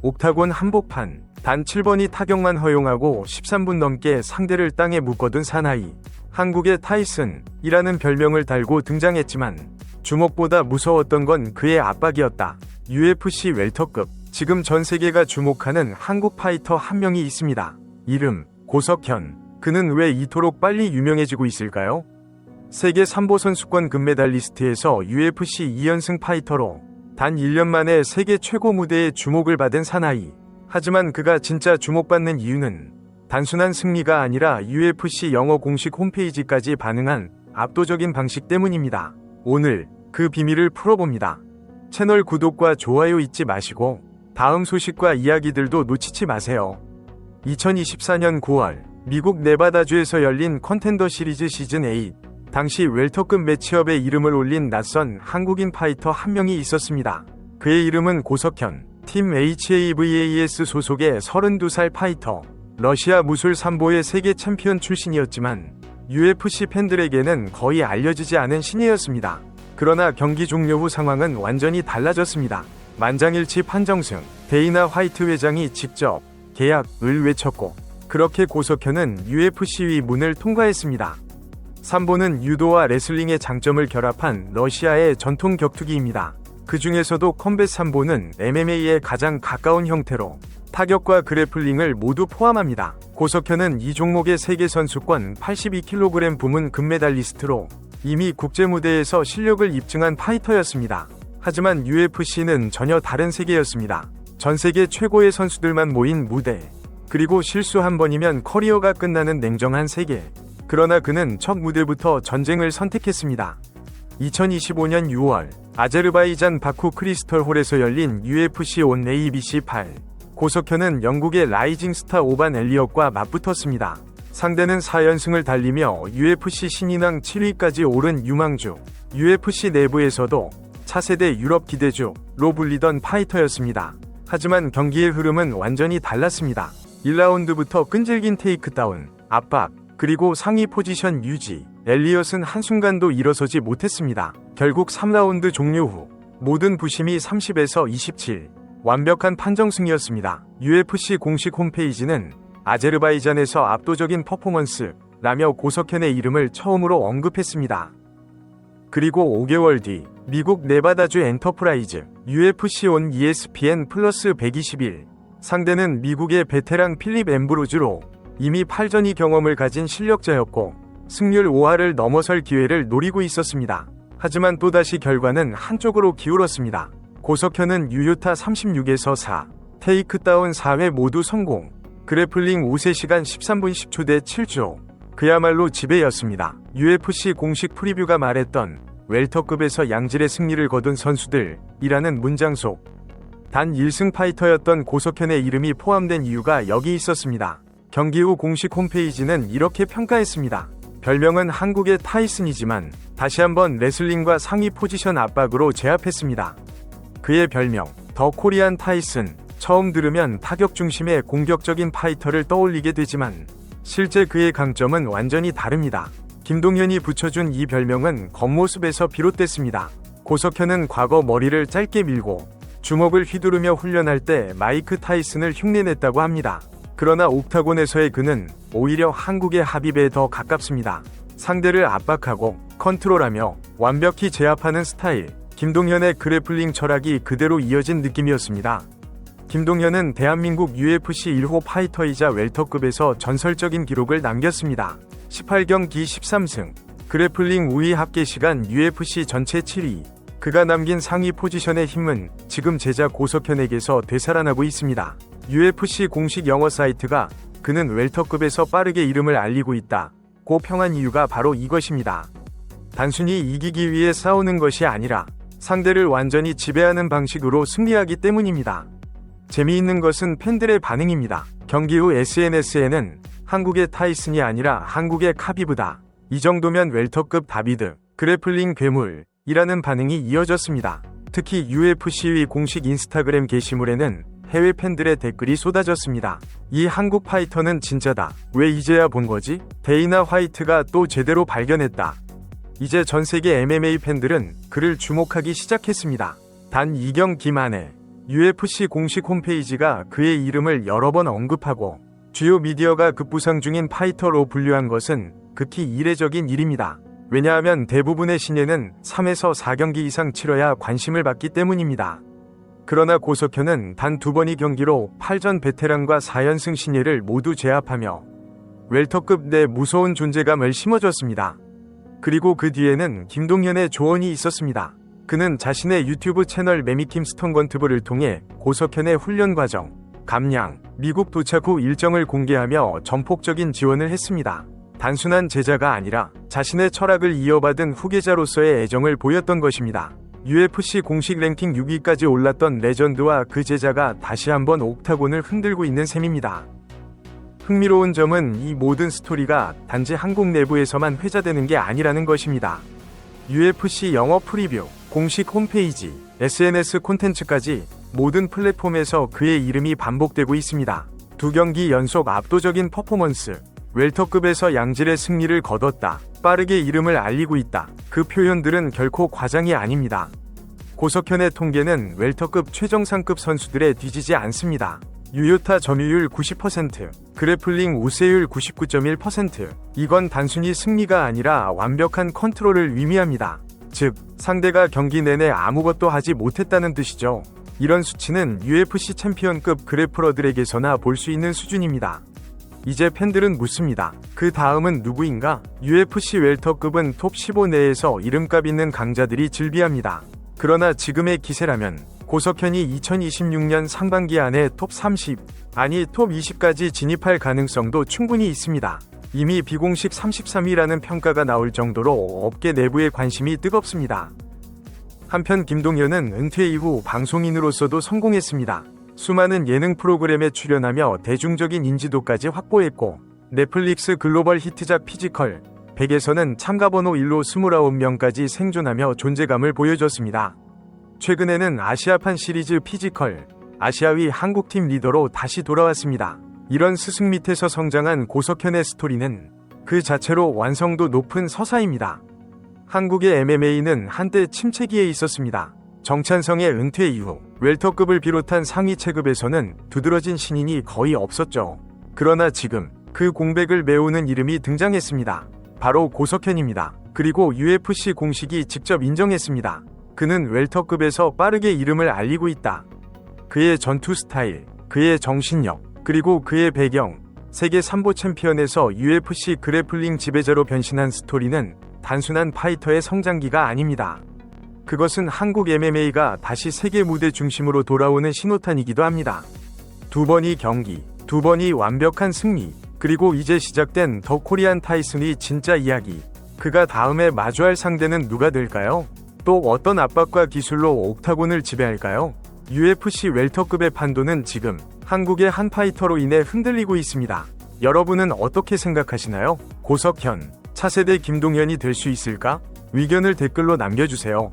옥타곤 한복판. 단 7번이 타격만 허용하고 13분 넘게 상대를 땅에 묶어둔 사나이. 한국의 타이슨이라는 별명을 달고 등장했지만 주먹보다 무서웠던 건 그의 압박이었다. UFC 웰터급. 지금 전 세계가 주목하는 한국 파이터 한 명이 있습니다. 이름 고석현. 그는 왜 이토록 빨리 유명해지고 있을까요? 세계 삼보 선수권 금메달리스트에서 UFC 2연승 파이터로 단 1년 만에 세계 최고 무대에 주목을 받은 사나이. 하지만 그가 진짜 주목받는 이유는 단순한 승리가 아니라 UFC 영어 공식 홈페이지까지 반응한 압도적인 방식 때문입니다. 오늘 그 비밀을 풀어봅니다. 채널 구독과 좋아요 잊지 마시고 다음 소식과 이야기들도 놓치지 마세요. 2024년 9월 미국 네바다주에서 열린 컨텐더 시리즈 시즌 8. 당시 웰터급 매치업에 이름을 올린 낯선 한국인 파이터 한 명이 있었습니다. 그의 이름은 고석현. 팀 HAVAS 소속의 32살 파이터. 러시아 무술 삼보의 세계 챔피언 출신이었지만 UFC 팬들에게는 거의 알려지지 않은 신예였습니다. 그러나 경기 종료 후 상황은 완전히 달라졌습니다. 만장일치 판정승. 데이나 화이트 회장이 직접 계약을 외쳤고 그렇게 고석현은 UFC의 문을 통과했습니다. 삼보는 유도와 레슬링의 장점을 결합한 러시아의 전통 격투기입니다. 그 중에서도 컴뱃 삼보는 MMA에 가장 가까운 형태로 타격과 그래플링을 모두 포함합니다. 고석현은 이 종목의 세계선수권 82kg 부문 금메달리스트로 이미 국제무대에서 실력을 입증한 파이터였습니다. 하지만 UFC는 전혀 다른 세계였습니다. 전 세계 최고의 선수들만 모인 무대. 그리고 실수 한 번이면 커리어가 끝나는 냉정한 세계. 그러나 그는 첫 무대부터 전쟁을 선택했습니다. 2025년 6월 아제르바이잔 바쿠 크리스털 홀에서 열린 UFC 온 ABC 8. 고석현은 영국의 라이징 스타 오반 엘리엇과 맞붙었습니다. 상대는 4연승을 달리며 UFC 신인왕 7위까지 오른 유망주. UFC 내부에서도 차세대 유럽 기대주로 불리던 파이터였습니다. 하지만 경기의 흐름은 완전히 달랐습니다. 1라운드부터 끈질긴 테이크다운, 압박, 그리고 상위 포지션 유지. 엘리엇은 한순간도 일어서지 못했습니다. 결국 3라운드 종료 후 모든 부심이 30에서 27. 완벽한 판정승이었습니다. UFC 공식 홈페이지는 아제르바이잔에서 압도적인 퍼포먼스라며 고석현의 이름을 처음으로 언급했습니다. 그리고 5개월 뒤 미국 네바다주 엔터프라이즈 UFC 온 ESPN 플러스 121. 상대는 미국의 베테랑 필립 엠브로즈로 이미 8전이 경험을 가진 실력자였고 승률 5할을 넘어설 기회를 노리고 있었습니다. 하지만 또다시 결과는 한쪽으로 기울었습니다. 고석현은 유효타 36에서 4, 테이크다운 4회 모두 성공, 그래플링 5세시간 13분 10초 대 7조. 그야말로 지배였습니다. UFC 공식 프리뷰가 말했던 웰터급에서 양질의 승리를 거둔 선수들이라는 문장 속 단 1승 파이터였던 고석현의 이름이 포함된 이유가 여기 있었습니다. 경기 후 공식 홈페이지는 이렇게 평가했습니다. 별명은 한국의 타이슨이지만 다시 한번 레슬링과 상위 포지션 압박으로 제압했습니다. 그의 별명, 더 코리안 타이슨. 처음 들으면 타격 중심의 공격적인 파이터를 떠올리게 되지만 실제 그의 강점은 완전히 다릅니다. 김동현이 붙여준 이 별명은 겉모습에서 비롯됐습니다. 고석현은 과거 머리를 짧게 밀고 주먹을 휘두르며 훈련할 때 마이크 타이슨을 흉내냈다고 합니다. 그러나 옥타곤에서의 그는 오히려 한국의 하빕에 더 가깝습니다. 상대를 압박하고 컨트롤하며 완벽히 제압하는 스타일. 김동현의 그래플링 철학이 그대로 이어진 느낌이었습니다. 김동현은 대한민국 UFC 1호 파이터이자 웰터급에서 전설적인 기록을 남겼습니다. 18경기 13승, 그래플링 우위 합계시간 UFC 전체 7위. 그가 남긴 상위 포지션의 힘은 지금 제자 고석현에게서 되살아나고 있습니다. UFC 공식 영어 사이트가 그는 웰터급에서 빠르게 이름을 알리고 있다고 평한 이유가 바로 이것입니다. 단순히 이기기 위해 싸우는 것이 아니라 상대를 완전히 지배하는 방식으로 승리하기 때문입니다. 재미있는 것은 팬들의 반응입니다. 경기 후 SNS에는 한국의 타이슨이 아니라 한국의 카비브다. 이 정도면 웰터급 다비드, 그래플링 괴물이라는 반응이 이어졌습니다. 특히 UFC의 공식 인스타그램 게시물에는 해외 팬들의 댓글이 쏟아졌습니다. 이 한국 파이터는 진짜다. 왜 이제야 본 거지? 데이나 화이트가 또 제대로 발견했다. 이제 전 세계 MMA 팬들은 그를 주목하기 시작했습니다. 단 2경기 만에 UFC 공식 홈페이지가 그의 이름을 여러 번 언급하고 주요 미디어가 급부상 중인 파이터로 분류한 것은 극히 이례적인 일입니다. 왜냐하면 대부분의 신예는 3에서 4경기 이상 치러야 관심을 받기 때문입니다. 그러나 고석현은 단 2번의 경기로 8전 베테랑과 4연승 신예를 모두 제압하며 웰터급 내 무서운 존재감을 심어줬습니다. 그리고 그 뒤에는 김동현의 조언이 있었습니다. 그는 자신의 유튜브 채널 매미킴 스턴건투브를 통해 고석현의 훈련 과정, 감량, 미국 도착 후 일정을 공개하며 전폭적인 지원을 했습니다. 단순한 제자가 아니라 자신의 철학을 이어받은 후계자로서의 애정을 보였던 것입니다. UFC 공식 랭킹 6위까지 올랐던 레전드와 그 제자가 다시 한번 옥타곤을 흔들고 있는 셈입니다. 흥미로운 점은 이 모든 스토리가 단지 한국 내부에서만 회자되는 게 아니라는 것입니다. UFC 영어 프리뷰, 공식 홈페이지, SNS 콘텐츠까지 모든 플랫폼에서 그의 이름이 반복되고 있습니다. 2경기 연속 압도적인 퍼포먼스, 웰터급에서 양질의 승리를 거뒀다, 빠르게 이름을 알리고 있다. 그 표현들은 결코 과장이 아닙니다. 고석현의 통계는 웰터급 최정상급 선수들에 뒤지지 않습니다. 유효타 점유율 90%, 그래플링 우세율 99.1%. 이건 단순히 승리가 아니라 완벽한 컨트롤을 의미합니다. 즉, 상대가 경기 내내 아무것도 하지 못했다는 뜻이죠. 이런 수치는 UFC 챔피언급 그래플러들에게서나 볼 수 있는 수준입니다. 이제 팬들은 묻습니다. 그 다음은 누구인가? UFC 웰터급은 톱 15 내에서 이름값 있는 강자들이 즐비합니다. 그러나 지금의 기세라면 고석현이 2026년 상반기 안에 톱 30, 아니 톱 20까지 진입할 가능성도 충분히 있습니다. 이미 비공식 33위라는 평가가 나올 정도로 업계 내부의 관심이 뜨겁습니다. 한편 김동현은 은퇴 이후 방송인으로서도 성공했습니다. 수많은 예능 프로그램에 출연하며 대중적인 인지도까지 확보했고, 넷플릭스 글로벌 히트작 피지컬 100에서는 참가번호 1로 29명까지 생존하며 존재감을 보여줬습니다. 최근에는 아시아판 시리즈 피지컬 아시아위 한국팀 리더로 다시 돌아왔습니다. 이런 스승 밑에서 성장한 고석현의 스토리는 그 자체로 완성도 높은 서사입니다. 한국의 MMA는 한때 침체기에 있었습니다. 정찬성의 은퇴 이후 웰터급을 비롯한 상위 체급에서는 두드러진 신인이 거의 없었죠. 그러나 지금 그 공백을 메우는 이름이 등장했습니다. 바로 고석현입니다. 그리고 UFC 공식이 직접 인정했습니다. 그는 웰터급에서 빠르게 이름을 알리고 있다. 그의 전투 스타일, 그의 정신력, 그리고 그의 배경, 세계 삼보 챔피언에서 UFC 그래플링 지배자로 변신한 스토리는 단순한 파이터의 성장기가 아닙니다. 그것은 한국 MMA가 다시 세계 무대 중심으로 돌아오는 신호탄이기도 합니다. 2번의 경기, 2번의 완벽한 승리, 그리고 이제 시작된 더 코리안 타이슨의 진짜 이야기. 그가 다음에 마주할 상대는 누가 될까요? 또 어떤 압박과 기술로 옥타곤을 지배할까요? UFC 웰터급의 판도는 지금 한국의 한 파이터로 인해 흔들리고 있습니다. 여러분은 어떻게 생각하시나요? 고석현, 차세대 김동현이 될 수 있을까? 의견을 댓글로 남겨주세요.